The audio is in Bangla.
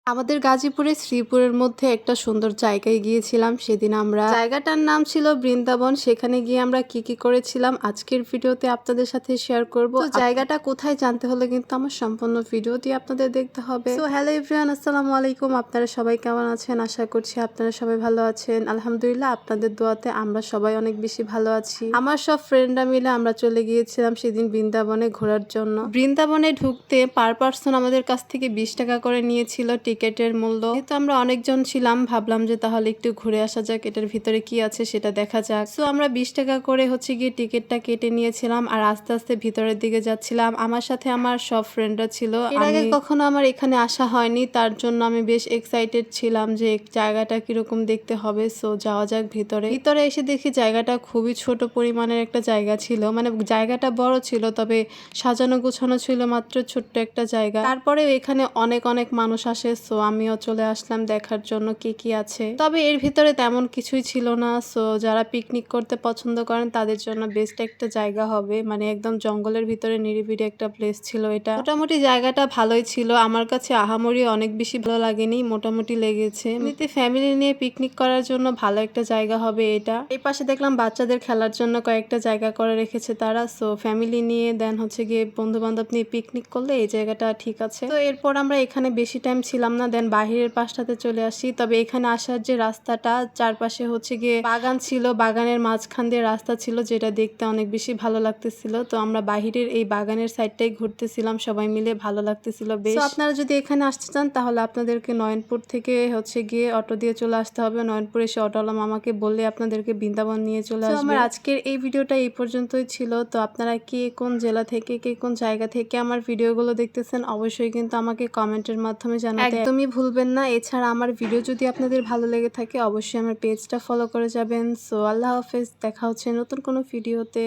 আমাদের গাজীপুরে শ্রীপুরের মধ্যে একটা সুন্দর জায়গায় গিয়েছিলাম। সেদিন আমরা জায়গাটার নাম ছিল বৃন্দাবন। সেখানে গিয়ে আমরা কি কি করেছিলাম আজকের ভিডিওতে আপনাদের সাথে শেয়ার করব। জায়গাটা কোথায় জানতে হলে কিন্তু আমার সম্পূর্ণ ভিডিওটি আপনাদের দেখতে হবে। সো হ্যালো এভরিওয়ান, আসসালামু আলাইকুম। আপনারা সবাই কেমন আছেন? আশা করছি আপনারা সবাই ভালো আছেন। আলহামদুলিল্লাহ, আপনাদের দোয়াতে আমরা সবাই অনেক বেশি ভালো আছি। আমার সব ফ্রেন্ডরা মিলে আমরা চলে গিয়েছিলাম সেদিন বৃন্দাবনে ঘোরার জন্য। বৃন্দাবনে ঢুকতে পার পার্সন আমাদের কাছ থেকে 20 টাকা করে নিয়েছিল টিকেটের মূল্য। যেহেতু আমরা অনেকজন ছিলাম, ভাবলাম যে তাহলে একটু ঘুরে আসা যাক, এটার ভিতরে কি আছে সেটা দেখা যাক। সো আমরা 20 টাকা করে গিয়ে টিকেটটা কেটে নিয়েছিলাম আর আস্তে আস্তে ভিতরের দিকে যাচ্ছিলাম। আমার সাথে আমার সব ফ্রেন্ডরা ছিল। এর আগে কখনো আমার এখানে আসা হয়নি, তার জন্য আমি বেশ এক্সাইটেড ছিলাম যে জায়গাটা কিরকম দেখতে হবে। সো যাওয়া যাক ভিতরে। ভিতরে এসে দেখি জায়গাটা খুবই ছোট পরিমাণের একটা জায়গা ছিল, মানে জায়গাটা বড় ছিল তবে সাজানো গোছানো ছিল মাত্র ছোট্ট একটা জায়গা। তারপরে এখানে অনেক অনেক মানুষ আসে। সো আমিও চলে আসলাম দেখার জন্য কি কি আছে। তবে এর ভিতরে তেমন কিছুই ছিল না। সো যারা পিকনিক করতে পছন্দ করেন তাদের জন্য বেস্ট একটা জায়গা হবে, মানে একদম জঙ্গলের ভিতরে নিরিবিলি একটা প্লেস ছিল এটা। মোটামুটি জায়গাটা ভালোই ছিল, আমার কাছে আহামরি অনেক বেশি ভালো লাগেনি, মোটামুটি লেগেছে। এমনিতে ফ্যামিলি নিয়ে পিকনিক করার জন্য ভালো একটা জায়গা হবে এটা। এই পাশে দেখলাম বাচ্চাদের খেলার জন্য কয়েকটা জায়গা করে রেখেছে তারা। সো ফ্যামিলি নিয়ে দেন গিয়ে বন্ধু বান্ধব নিয়ে পিকনিক করলে এই জায়গাটা ঠিক আছে। তো এরপর আমরা এখানে বেশি টাইম ছিলাম না, দেন বাহিরের পাশটাতে চলে আসি। তবে এখানে আসার যে রাস্তাটা, চারপাশে গিয়ে বাগান ছিল, বাগানের মাঝখান দিয়ে রাস্তা ছিল, যেটা দেখতে অনেক বেশি ভালো লাগতেছিল। তো আমরা বাহিরের এই বাগানের সাইডটাই ঘুরতেছিলাম সবাই মিলে, ভালো লাগতেছিল বেশ। আপনারা যদি এখানে আসতে চান তাহলে আপনাদেরকে নয়নপুর থেকে গিয়ে অটো দিয়ে চলে আসতে হবে। নয়নপুর এসে অটোওয়ালা মামাকে বললে আপনাদেরকে বৃন্দাবন নিয়ে চলে আসবে। আমার আজকের এই ভিডিওটা এই পর্যন্তই ছিল। তো আপনারা কে কোন জেলা থেকে, কে কোন জায়গা থেকে আমার ভিডিওগুলো দেখতেছেন অবশ্যই কিন্তু আমাকে কমেন্টের মাধ্যমে জানাতে একদমই ভুলবেন না। এছাড়া আমার ভিডিও যদি আপনাদের ভালো লেগে থাকে অবশ্যই আমার পেজটা ফলো করে যাবেন। সো আল্লাহ হাফেজ, দেখা হচ্ছে নতুন কোনো ভিডিওতে।